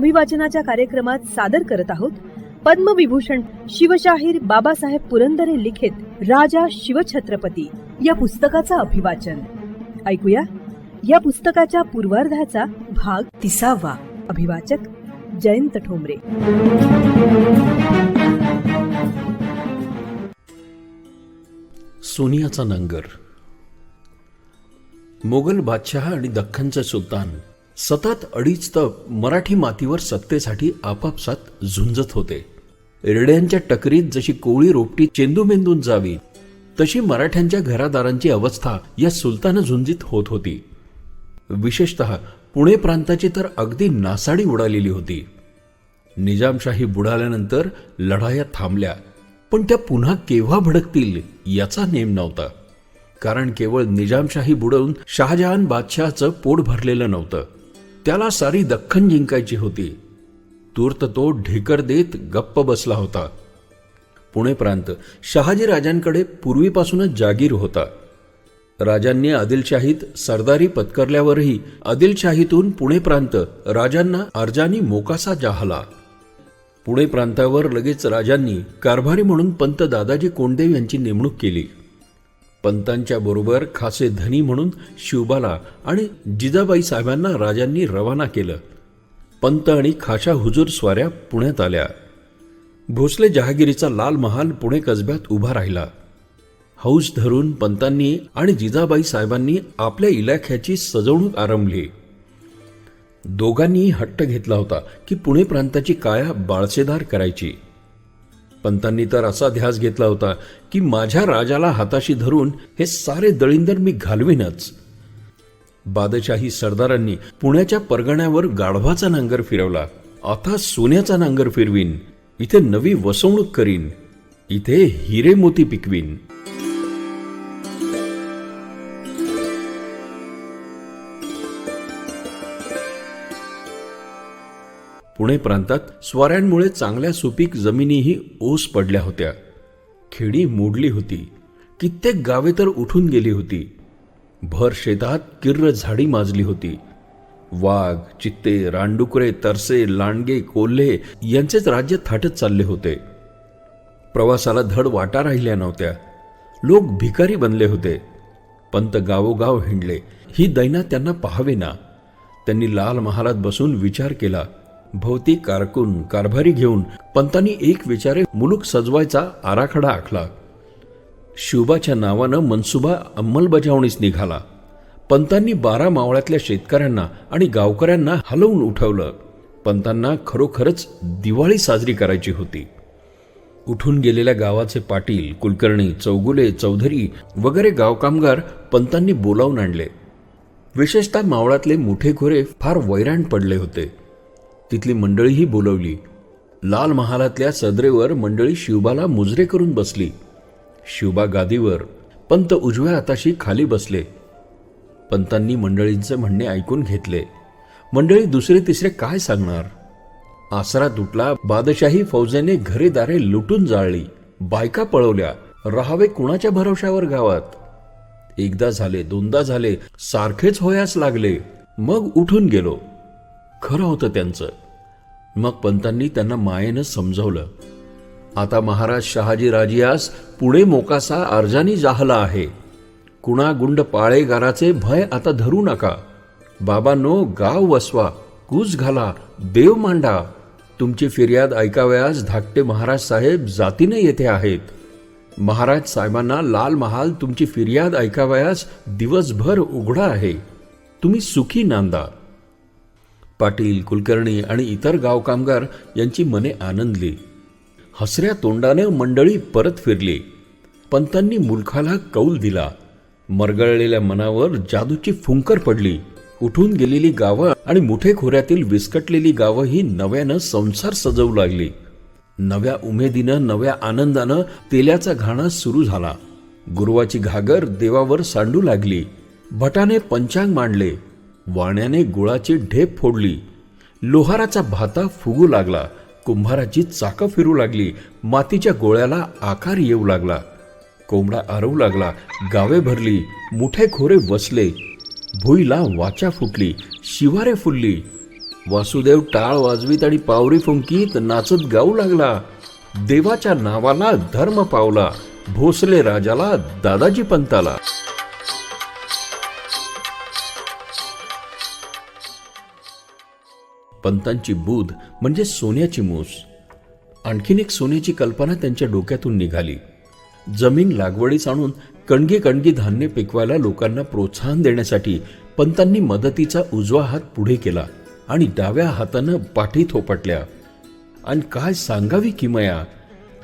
अभिवाचनाच्या कार्यक्रमात सादर करत आहोत पद्मविभूषण शिवशाहीर बाबासाहेब पुरंदरे लिखित राजा शिवछत्रपती या पुस्तकाचं अभिवाचन. ऐकूया या पुस्तकाच्या पूर्वार्धाचा भाग 30. अभिवाचक जयंत ठोंबरे. सोनियाचा नांगर. मोगल बादशहा आणि दख्खनचे सुलतान सतत 2.5 तप मराठी मातीवर सत्तेसाठी आपापसात झुंजत होते. रेड्यांच्या टकरीत जशी कोळी रोपटी चेंदूमेंदून जावी तशी मराठ्यांच्या घरादारांची अवस्था या सुलतान झुंजीत होत होती. विशेषतः पुणे प्रांताची तर अगदी नासाडी उडालेली होती. निजामशाही बुडाल्यानंतर लढाया थांबल्या, पण त्या पुन्हा केव्हा भडकतील याचा नेम नव्हता. कारण केवळ निजामशाही बुडवून शहाजहान बादशहाचं पोट भरलेलं नव्हतं, त्याला सारी दख्खन जिंकायची होती. तूर्त तो ढेकर देत गप्प बसला होता. पुणे प्रांत शहाजी राजांकडे पूर्वीपासूनच जागीर होता. राजांनी आदिलशाहीत सरदारी पत्करल्यावरही आदिलशाहीतून पुणे प्रांत राजांना अर्जानी मोकासा जाहला. पुणे प्रांतावर लगेच राजांनी कारभारी म्हणून पंत दादाजी कोंडदेव यांची नेमणूक केली. पंतांच्या बरोबर खासे धनी म्हणून शिवबाला आणि जिजाबाई साहेबांना राजांनी रवाना केलं. पंत आणि खाशा हुजूर स्वाऱ्या पुण्यात आल्या. भोसले जहागिरीचा लाल महाल पुणे कसब्यात उभा राहिला. हौस धरून पंतांनी आणि जिजाबाई साहेबांनी आपल्या इलाख्याची सजवणूक आरंभली. दोघांनी हट्ट घेतला होता की पुणे प्रांताची काया बाळसेदार करायची. पंतांनी तर असा ध्यास घेतला होता की माझ्या राजाला हाताशी धरून हे सारे दळिंदर मी घालवीनच. बादशाही सरदारांनी पुण्याच्या परगण्यावर गाढवाचा नांगर फिरवला. आता सोन्याचा नांगर फिरवीन, इथे नवी वसवणूक करीन, इथे हिरे मोती पिकवीन. पुणे प्रांतात स्वाऱ्यांमुळे चांगल्या सुपीक जमिनीही ओस पडल्या होत्या. खेडी मोडली होती. कित्येक गावे तर उठून गेली होती. भर शेतात किर्र झाडी माजली होती. वाघ, चित्ते, रानडुकरे, तरसे, लांडगे, कोल्हे यांचेच राज्य थाटत चालले होते. प्रवासाला धड वाटा राहिल्या नव्हत्या. लोक भिकारी बनले होते. पंत गावोगाव हिंडले. ही दैना त्यांना पाहावे ना. त्यांनी लाल महालात बसून विचार केला. भोवती कारकून कारभारी घेऊन पंतांनी एक विचारे मुलूक सजवायचा आराखडा आखला. शिवबाच्या नावानं मनसुबा अंमलबजावणीस निघाला. पंतांनी 12 मावळ्यातल्या शेतकऱ्यांना आणि गावकऱ्यांना हलवून उठवलं. पंतांना खरोखरच दिवाळी साजरी करायची होती. उठून गेलेल्या गावाचे पाटील, कुलकर्णी, चौगुले, चौधरी वगैरे गावकामगार पंतांनी बोलावून आणले. विशेषतः मावळातले मुठेखोरे फार वैराण पडले होते. तिथली मंडळीही बोलवली. लाल महालातल्या सदरेवर मंडळी शिवबाला मुजरे करून बसली. शिवबा गादीवर, पंत उजव्या हाताशी खाली बसले. पंतांनी मंडळींचे म्हणणे ऐकून घेतले. मंडळी दुसरे तिसरे काय सांगणार. आसरा तुटला. बादशाही फौजेने घरेदारे लुटून जाळली. बायका पळवल्या. राहावे कुणाच्या भरवशावर गावात. एकदा झाले, दोनदा झाले, सारखेच होयास लागले. मग उठून गेलो. खरं होतं त्यांचं. मग पंतांनी त्यांना मायेनं समजावलं. आता महाराज शहाजी राजियास पुणे मोकासा अर्जानी जाहला आहे. कुणा गुंड पाळेगाराचे भय आता धरू नका. बाबांनो, गाव वसवा, कूच घाला, देव मांडा. तुमची फिर्याद ऐकावयास धाकटे महाराज साहेब जातीने येथे आहेत. महाराज साहेबांना लाल महाल तुमची फिर्याद ऐकावयास दिवसभर उघडा आहे. तुम्ही सुखी नांदा. पाटील, कुलकर्णी आणि इतर गाव कामगार यांची मने आनंदली. हसऱ्या तोंडाने मंडळी परत फिरली. पंतांनी मुलखाला कौल दिला. मरगळलेल्या मनावर जादूची फुंकर पडली. उठून गेलेली गावं आणि मुठेखोऱ्यातील विस्कटलेली गावं ही नव्यानं संसार सजवू लागली. नव्या उमेदीनं, नव्या आनंदानं तेल्याचा घाणा सुरू झाला. गुरुवाची घागर देवावर सांडू लागली. भटाने पंचांग मांडले. वाण्याने गुळाची ढेप फोडली. लोहाराचा भाता फुगू लागला. कुंभाराची चाकं फिरू लागली. मातीच्या गोळ्याला आकार येऊ लागला. कोंबडा आरवू लागला. गावे भरली. मुठेखोरे वसले. भुईला वाचा फुटली. शिवारे फुलली. वासुदेव टाळ वाजवीत आणि पावरी फुंकीत नाचत गाऊ लागला. देवाच्या नावाला धर्म पावला, भोसले राजाला दादाजी पंताला. पंतांची बूद म्हणजे सोन्याची मूस. आणखीन एक सोन्याची कल्पना त्यांच्या डोक्यातून निघाली. जमीन लागवडीस आणून कणगी कणगी धान्य पिकवायला लोकांना प्रोत्साहन देण्यासाठी पंतांनी मदतीचा उजवा हात पुढे केला आणि डाव्या हातानं पाठी थोपटल्या. आणि काय सांगावी किमया,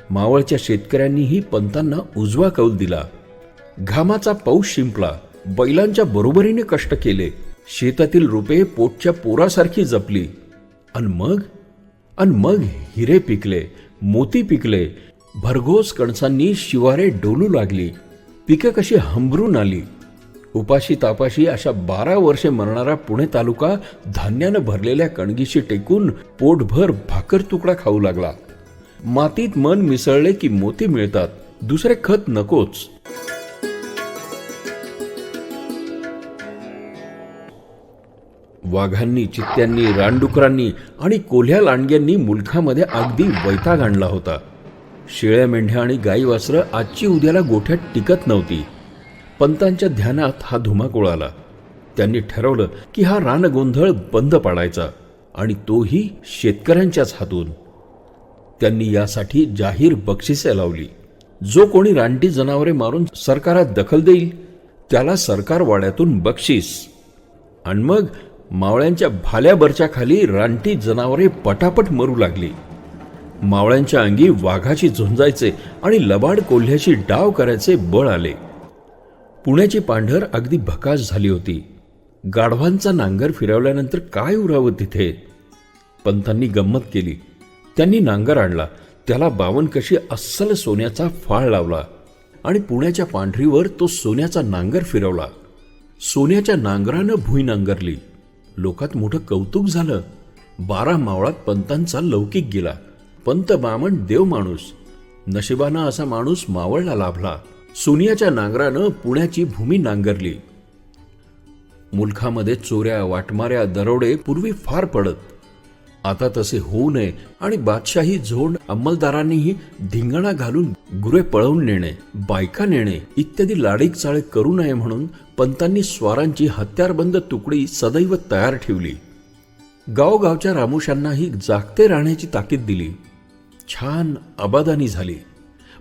मावळच्या शेतकऱ्यांनीही पंतांना उजवा कौल दिला. घामाचा पाऊस शिंपला, बैलांच्या बरोबरीने कष्ट केले, शेतातील रुपये पोटच्या पोरासारखी जपली. आणि मग हिरे पिकले, मोती पिकले, भरघोस कणसांनी शिवारे डोलू लागली, पिकं कशी हंबरून आली. उपाशी तापाशी अशा 12 वर्षे मरणारा पुणे तालुका धान्यानं भरलेल्या कणगीशी टेकून पोटभर भाकर तुकडा खाऊ लागला. मातीत मन मिसळले की मोती मिळतात, दुसरे खत नकोच. वाघांनी, चित्त्यांनी, रानडुकरांनी आणि कोल्ह्या लांडग्यांनी मुलखामध्ये अगदी वैताग आणला होता. शेळ्या मेंढ्या आणि गाई वासरं आजची उद्याला गोठ्यात टिकत नव्हती. पंतांच्या ध्यानात हा धुमाकूळ आला. त्यांनी ठरवलं की हा रानगोंधळ बंद पाडायचा, आणि तोही शेतकऱ्यांच्याच हातून. त्यांनी यासाठी जाहीर बक्षिसे लावली. जो कोणी रानटी जनावरे मारून सरकारात दखल देईल त्याला सरकार वाड्यातून बक्षीस. आणि मग मावळ्यांच्या भाल्याबरच्या खाली रानटी जनावरे पटापट मरू लागली. मावळ्यांच्या अंगी वाघाशी झुंजायचे आणि लबाड कोल्ह्याशी डाव करायचे बळ आले. पुण्याची पांढर अगदी भकास झाली होती. गाढवांचा नांगर फिरवल्यानंतर काय उरावं तिथे. पंतांनी गंमत केली. त्यांनी नांगर आणला, त्याला 52 कशी अस्सल सोन्याचा फाळ लावला आणि पुण्याच्या पांढरीवर तो सोन्याचा नांगर फिरवला. सोन्याच्या नांगरानं भुई नांगरली. लोकात मोठं कौतुक झालं. 12 मावळात पंतांचा लौकिक गेला. पंत बामण देव माणूस. नशिबानं असा माणूस मावळला लाभला. सोन्याच्या नांगरानं पुण्याची भूमी नांगरली. मुलखामध्ये चोऱ्या, वाटमाऱ्या, दरोडे पूर्वी फार पडत. आता तसे होऊ नये आणि बादशाही झोंड अंमलदारांनीही धिंगाणा घालून गुरे पळवून नेणे, बायका नेणे इत्यादी लाडीक चाळे करू नये म्हणून पंतांनी स्वारांची हत्यारबंद तुकडी सदैव तयार ठेवली. गावगावच्या रामुशांनाही जागते राहण्याची ताकीद दिली. छान आबादानी झाली.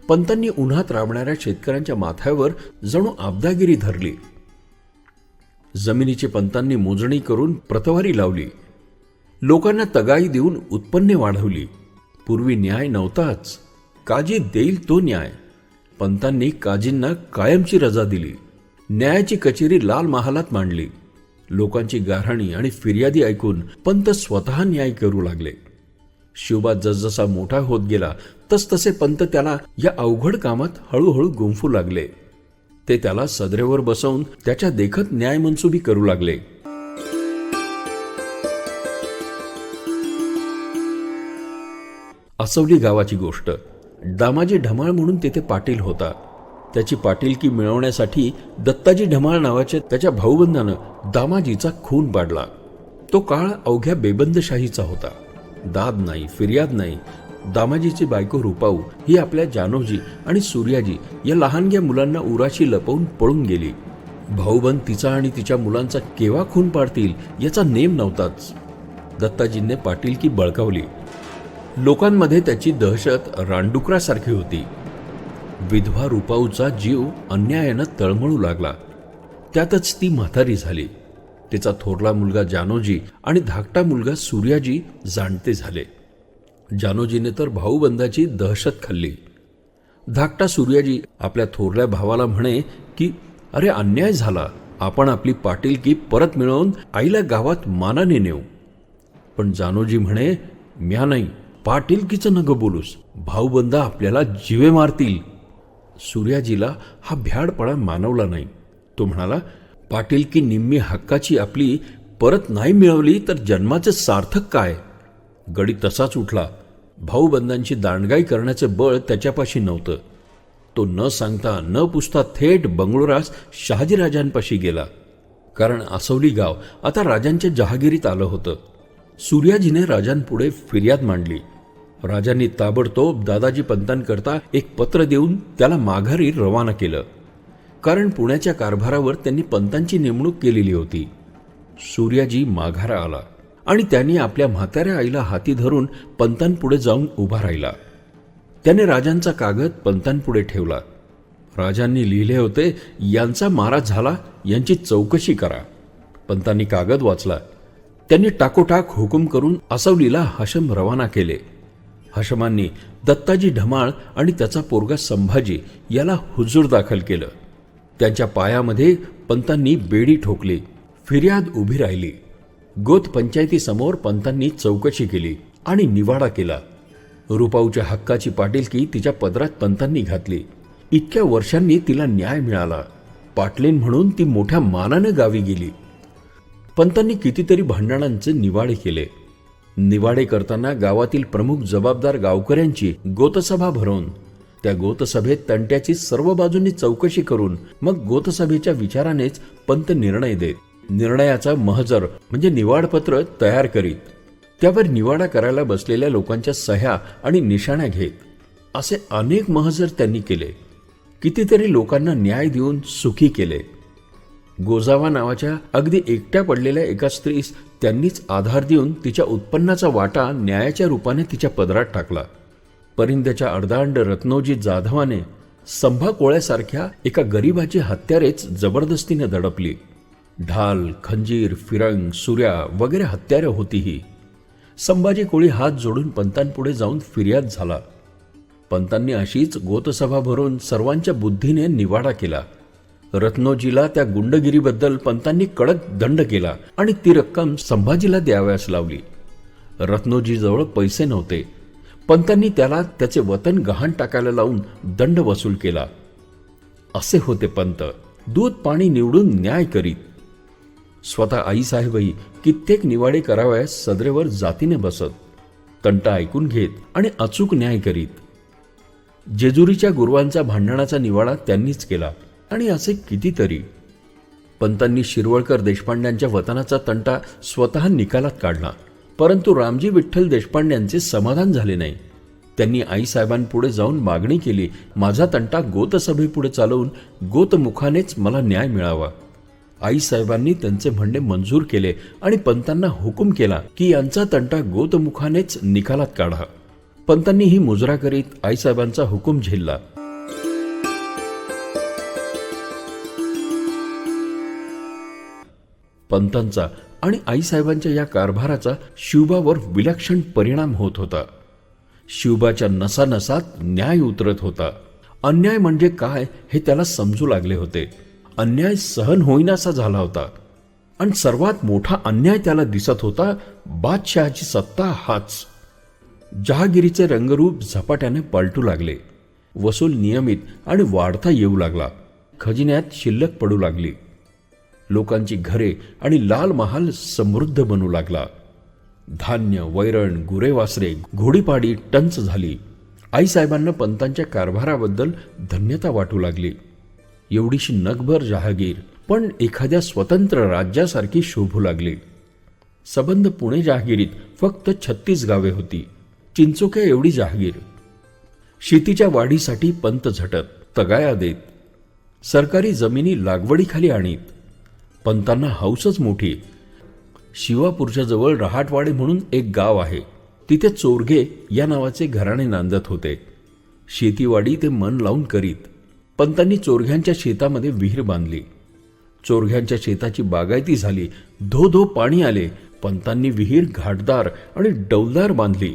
पंतांनी उन्हात राबणाऱ्या शेतकऱ्यांच्या माथ्यावर जणू आबदागिरी धरली. जमिनीची पंतांनी मोजणी करून प्रतवारी लावली. लोकांना तगाई देऊन उत्पन्ने वाढवली. पूर्वी न्याय नव्हताच. काजी देईल तो न्याय. पंतांनी काजींना कायमची रजा दिली. न्यायाची कचेरी लाल महालात मांडली. लोकांची गाऱ्हाणी आणि फिर्यादी ऐकून पंत स्वतः न्याय करू लागले. शिवबा जसजसा मोठा होत गेला तसतसे पंत त्याला या अवघड कामात हळूहळू गुंफू लागले. ते त्याला सदरेवर बसवून त्याच्या देखत न्याय मनसुबी करू लागले. असवली गावाची गोष्ट. दामाजी ढमाळ म्हणून तेथे पाटील होता. त्याची पाटीलकी मिळवण्यासाठी दत्ताजी ढमाळ नावाच्या त्याच्या भाऊबंधानं दामाजीचा खून पाडला. तो काळ अवघ्या बेबंदशाहीचा होता. दाद नाही, फिर्याद नाही. दामाजीची बायको रुपाऊ ही आपल्या जानोजी आणि सूर्याजी या लहानग्या मुलांना उराशी लपवून पळून गेली. भाऊबंद तिचा आणि तिच्या मुलांचा केव्हा खून पाडतील याचा नेम नव्हताच. दत्ताजींनी पाटीलकी बळकावली. लोकांमध्ये त्याची दहशत रानडुकरासारखी होती. विधवा रुपाऊचा जीव अन्यायानं तळमळू लागला. त्यातच ती म्हातारी झाली. तिचा थोरला मुलगा जानोजी आणि धाकटा मुलगा सूर्याजी जाणते झाले. जानोजीने तर भाऊबंदाची दहशत खाल्ली. धाकटा सूर्याजी आपल्या थोरल्या भावाला म्हणे की अरे अन्याय झाला, आपण आपली पाटीलकी परत मिळवून आईला गावात मानाने नेऊ. पण जानोजी म्हणे म्या नाही, पाटीलकीचं नग बोलूस, भाऊबंदा आपल्याला जीवे मारतील. सूर्याजीला हा भ्याडपणा मानवला नाही. तो म्हणाला पाटीलकी निम्मी हक्काची आपली परत नाही मिळवली तर जन्माचे सार्थक काय. गडी तसाच उठला. भाऊबंदांची दांडगाई करण्याचे बळ त्याच्यापाशी नव्हतं. तो न सांगता न पुसता थेट बंगळुरास शहाजीराजांपाशी गेला. कारण आसवली गाव आता राजांच्या जहागिरीत आलं होतं. सूर्याजीने राजांपुढे फिर्याद मांडली. राजांनी ताबडतोब दादाजी पंतांकरता एक पत्र देऊन त्याला माघारी रवाना केलं, कारण पुण्याच्या कारभारावर त्यांनी पंतांची नेमणूक केलेली होती. सूर्याजी माघारा आला आणि त्यांनी आपल्या म्हाताऱ्या आईला हाती धरून पंतांपुढे जाऊन उभा राहिला. त्याने राजांचा कागद पंतांपुढे ठेवला. राजांनी लिहिले होते, यांचा मारा झाला, यांची चौकशी करा. पंतांनी कागद वाचला. त्यांनी टाकोटाक हुकूम करून आसवलीला हशम रवाना केले. हशमांनी दत्ताजी ढमाळ आणि त्याचा पोरगा संभाजी याला हुजूर दाखल केलं. त्यांच्या पायामध्ये पंतांनी बेडी ठोकली. फिर्याद उभी राहिली. गोत पंचायतीसमोर पंतांनी चौकशी केली आणि निवाडा केला. रुपाऊच्या हक्काची पाटीलकी तिच्या पदरात पंतांनी घातली. इतक्या वर्षांनी तिला न्याय मिळाला. पाटलीन म्हणून ती मोठ्या मानाने गावी गेली. पंतांनी कितीतरी भांडणांचे निवाडे केले. निवाडे करताना गावातील प्रमुख जबाबदार गावकऱ्यांची गोतसभा भरवून त्या गोतसभेत तंट्याची सर्व बाजूंनी चौकशी करून मग गोतसभेच्या विचारानेच पंत निर्णय देत. निर्णयाचा महजर म्हणजे निवाडपत्र तयार करीत. त्यावर निवाडा करायला बसलेल्या लोकांच्या सह्या आणि निशाण्या घेत. असे अनेक महजर त्यांनी केले. कितीतरी लोकांना न्याय देऊन सुखी केले. गोजावा नावाच्या अगदी एकट्या पडलेल्या एका स्त्रीस त्यांनीच आधार देऊन तिच्या उत्पन्नाचा वाटा न्यायाच्या रूपाने तिच्या पदरात टाकला. परिंद्याच्या अर्धांड रत्नोजी जाधवाने संभा कोळ्यासारख्या एका गरीबाची हत्यारेच जबरदस्तीने दडपली. ढाल, खंजीर, फिरंग, सुऱ्या वगैरे हत्यारे होती ही. संभाजी कोळी हात जोडून पंतांपुढे जाऊन फिर्याद झाला. पंतांनी अशीच गोतसभा भरून सर्वांच्या बुद्धीने निवाडा केला. रत्नोजीला त्या गुंडगिरीबद्दल पंतांनी कडक दंड केला आणि ती रक्कम संभाजीला द्यावयास लावली. रत्नोजीजवळ पैसे नव्हते. पंतांनी त्याला त्याचे वतन गहाण टाकायला लावून दंड वसूल केला. असे होते पंत, दूध पाणी निवडून न्याय करीत. स्वतः आईसाहेबही कित्येक निवाडे करावयास सदरेवर जातीने बसत, तंटा ऐकून घेत आणि अचूक न्याय करीत. जेजुरीच्या गुरवांचा भांडणाचा निवाडा त्यांनीच केला आणि असे कितीतरी. पंतांनी शिरवळकर देशपांड्यांच्या वतनाचा तंटा स्वतः निकालात काढला, परंतु रामजी विठ्ठल देशपांड्यांचे समाधान झाले नाही. त्यांनी आईसाहेबांपुढे जाऊन मागणी केली, माझा तंटा गोतसभेपुढे चालवून गोतमुखानेच मला न्याय मिळावा. आईसाहेबांनी त्यांचे म्हणणे मंजूर केले आणि पंतांना हुकूम केला की यांचा तंटा गोतमुखानेच निकालात काढा. पंतांनी ही मुजरा करीत आईसाहेबांचा हुकूम झेलला. पंतांचा आणि आईसाहेबांच्या या कारभाराचा शिवबावर विलक्षण परिणाम होत होता. शिवबाच्या नसानसात न्याय उतरत होता. अन्याय म्हणजे काय हे त्याला समजू लागले होते. अन्याय सहन होईनासा झाला होता आणि सर्वात मोठा अन्याय त्याला दिसत होता बादशहाची सत्ता हाच. जहागिरीचे रंगरूप झपाट्याने पलटू लागले. वसूल नियमित आणि वाढता येऊ लागला. खजिन्यात शिल्लक पडू लागली. लोकांची घरे आणि लाल महाल समृद्ध बनू लागला. धान्य, वैरण, गुरेवासरे, घोडीपाडी टंच झाली. आईसाहेबांना पंतांच्या कारभाराबद्दल धन्यता वाटू लागली. एवढीशी नगभर जहागीर पण एखाद्या स्वतंत्र राज्यासारखी शोभू लागली. सबंध पुणे जहागिरीत फक्त 36 गावे होती. चिंचोक्या एवढी जहागीर. शेतीच्या वाढीसाठी पंत झटत, तगाया देत. सरकारी जमिनी लागवडीखाली आणीत. पंतांना हौसच मोठी. शिवापूरच्या जवळ रहाटवाडे म्हणून एक गाव आहे. तिथे चोरघे या नावाचे घराणे नांदत होते. शेतीवाडी ते मन लावून करीत. पंतांनी चोरघ्यांच्या शेतामध्ये विहीर बांधली. चोरघ्यांच्या शेताची बागायती झाली. धो धो पाणी आले. पंतांनी विहीर घाटदार आणि डौलदार बांधली.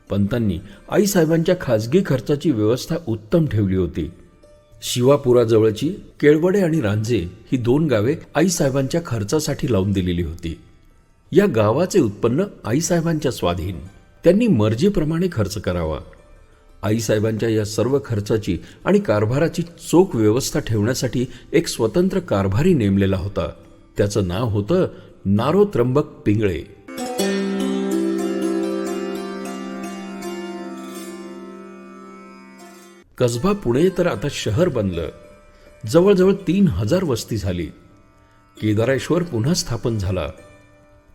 पंतांनी आईसाहेबांच्या खाजगी खर्चाची व्यवस्था उत्तम ठेवली होती. शिवापुराजवळची केळवडे आणि रांजे ही 2 गावे आईसाहेबांच्या खर्चासाठी लावून दिलेली होती. या गावाचे उत्पन्न आईसाहेबांच्या स्वाधीन. त्यांनी मर्जीप्रमाणे खर्च करावा. आईसाहेबांच्या या सर्व खर्चाची आणि कारभाराची चोख व्यवस्था ठेवण्यासाठी एक स्वतंत्र कारभारी नेमलेला होता. त्याचं नाव होतं नारो त्र्यंबक पिंगळे. कसबा पुणे तर आता शहर बनलं. जवळजवळ 3000 वस्ती झाली. केदारेश्वर पुन्हा स्थापन झाला.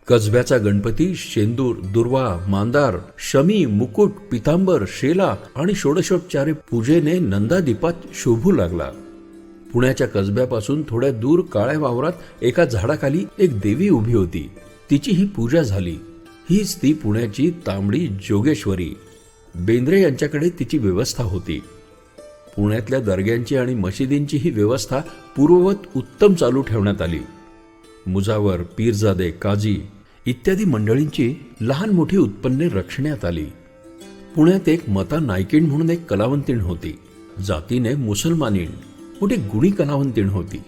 कसब्याचा गणपती शेंदूर, दुर्वा, मांदार, शमी, मुकुट, पितांबर, शेला आणि षोडशोपचारे पूजेने नंदादीपात शोभू लागला. पुण्याच्या कसब्यापासून थोड्या दूर काळ्या वावरात एका झाडाखाली एक देवी उभी होती. तिची ही पूजा झाली. हीच ती पुण्याची तांबडी जोगेश्वरी. बेंद्रे यांच्याकडे तिची व्यवस्था होती. पुण्यातल्या दर्ग्यांची आणि मशिदींची ही व्यवस्था पूर्ववत उत्तम चालू ठेवण्यात आली. मुजावर, पीरजादे, काजी इत्यादी मंडळींची लहान मोठी उत्पन्ने रक्षण्यात आली. पुण्यात एक मता नायकीण म्हणून एक कलावंतीण होती. जातीने मुसलमानीण, मोठी गुणी कलावंतीण होती.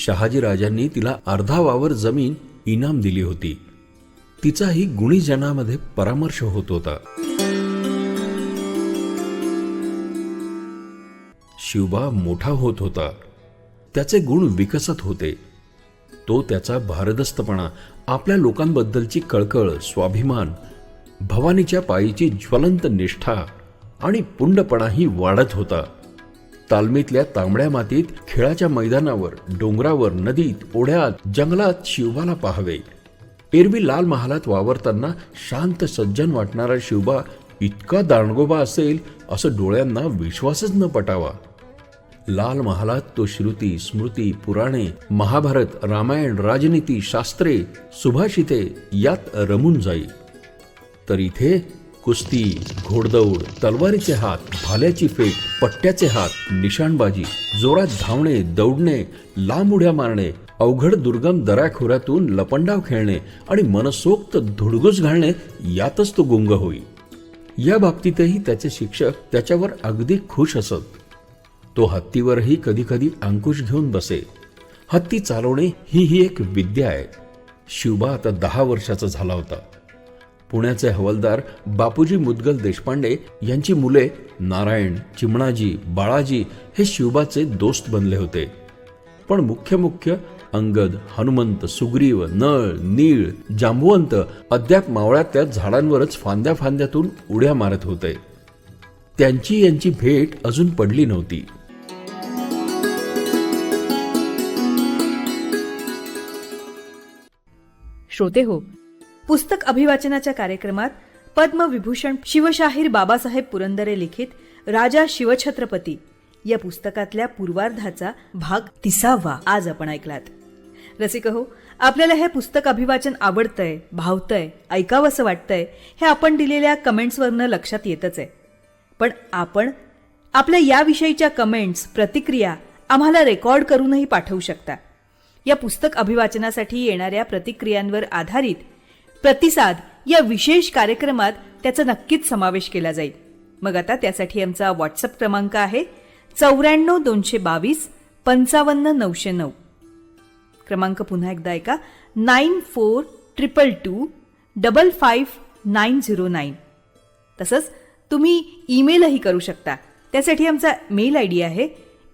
शहाजी राजांनी तिला अर्धा वावर जमीन इनाम दिली होती. तिचाही गुणीजनामध्ये परामर्श होत होता. शिवबा मोठा होत होता. त्याचे गुण विकसत होते. तो त्याचा भारदस्तपणा, आपल्या लोकांबद्दलची कळकळ, स्वाभिमान, भवानीच्या पायीची ज्वलंत निष्ठा आणि पुंडपणाही वाढत होता. तालमीतल्या तांबड्या मातीत, खेळाच्या मैदानावर, डोंगरावर, नदीत, ओढ्यात, जंगलात शिवबाला पाहावे. एरवी लाल महालात वावरताना शांत सज्जन वाटणारा शिवबा इतका दांडगोबा असेल असं डोळ्यांना विश्वासच न पटावा. लाल महालात तो श्रुती, स्मृती, पुराणे, महाभारत, रामायण, राजनीती, शास्त्रे, सुभाषिते यात रमून जाई. तर इथे कुस्ती, घोडदौड, तलवारीचे हात, भाल्याची फेक, पट्ट्याचे हात, निशाणबाजी, जोरात धावणे, दौडणे, लांब उड्या मारणे, अवघड दुर्गम दऱ्याखोऱ्यातून लपंडाव खेळणे आणि मनसोक्त धुडगूस घालणे यातच तो गुंग होई. या बाबतीतही त्याचे शिक्षक त्याच्यावर अगदी खुश असत. तो हत्तीवरही कधी कधी अंकुश घेऊन बसे. हत्ती चालवणे ही एक विद्या आहे. शिवबा आता 10 वर्षाचा झाला होता. पुण्याचे हवालदार बापूजी मुदगल देशपांडे यांची मुले नारायण, चिमणाजी, बाळाजी हे शिवबाचे दोस्त बनले होते. पण मुख्य अंगद, हनुमंत, सुग्रीव, नळ, नीळ, जांबुवंत अद्याप मावळ्यातल्या झाडांवरच फांद्यातून उड्या मारत होते. त्यांची यांची भेट अजून पडली नव्हती. श्रोते हो, पुस्तक अभिवाचनाच्या कार्यक्रमात पद्मविभूषण शिवशाहीर बाबासाहेब पुरंदरे लिखित राजा शिवछत्रपती या पुस्तकातल्या पूर्वार्धाचा भाग 30 आज आपण ऐकलात. रसिक हो, आपल्याला हे पुस्तक अभिवाचन आवडतंय, भावतंय, ऐकावंसं वाटतंय हे आपण दिलेल्या कमेंट्सवरनं लक्षात येतच आहे. पण आपण आपल्या याविषयीच्या कमेंट्स, प्रतिक्रिया आम्हाला रेकॉर्ड करूनही पाठवू शकता. या पुस्तक अभिवाचनासाठी येणाऱ्या प्रतिक्रियांवर आधारित प्रतिसाद या विशेष कार्यक्रमात त्याचा नक्कीच समावेश केला जाईल. मग आता त्यासाठी आमचा व्हॉट्सअप क्रमांक आहे 94 222 55 909. क्रमांक पुन्हा एकदा ऐका, 9422 55909. तसंच तुम्ही ईमेलही करू शकता. त्यासाठी आमचा मेल आयडी आहे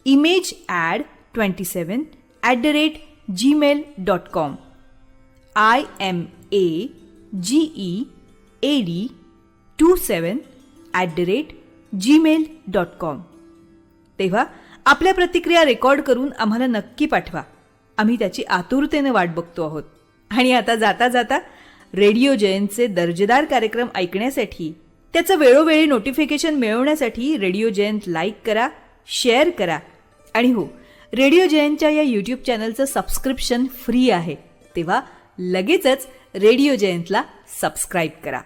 image@27@gmail.com. imagead27@gmail.com. तेव्हा आपल्या प्रतिक्रिया रेकॉर्ड करून आम्हाला नक्की पाठवा. आम्ही त्याची आतुरतेने वाट बघतो आहोत. आणि आता जाता जाता रेडिओ जयंतचे दर्जेदार कार्यक्रम ऐकण्यासाठी, त्याचं वेळोवेळी नोटिफिकेशन मिळवण्यासाठी रेडिओ जयंत लाईक करा, शेअर करा. आणि हो, रेडिओ जयंतच्या या यूट्यूब चॅनलचं सबस्क्रिप्शन फ्री आहे. तेव्हा लगेचच रेडिओ जयंतला सबस्क्राईब करा.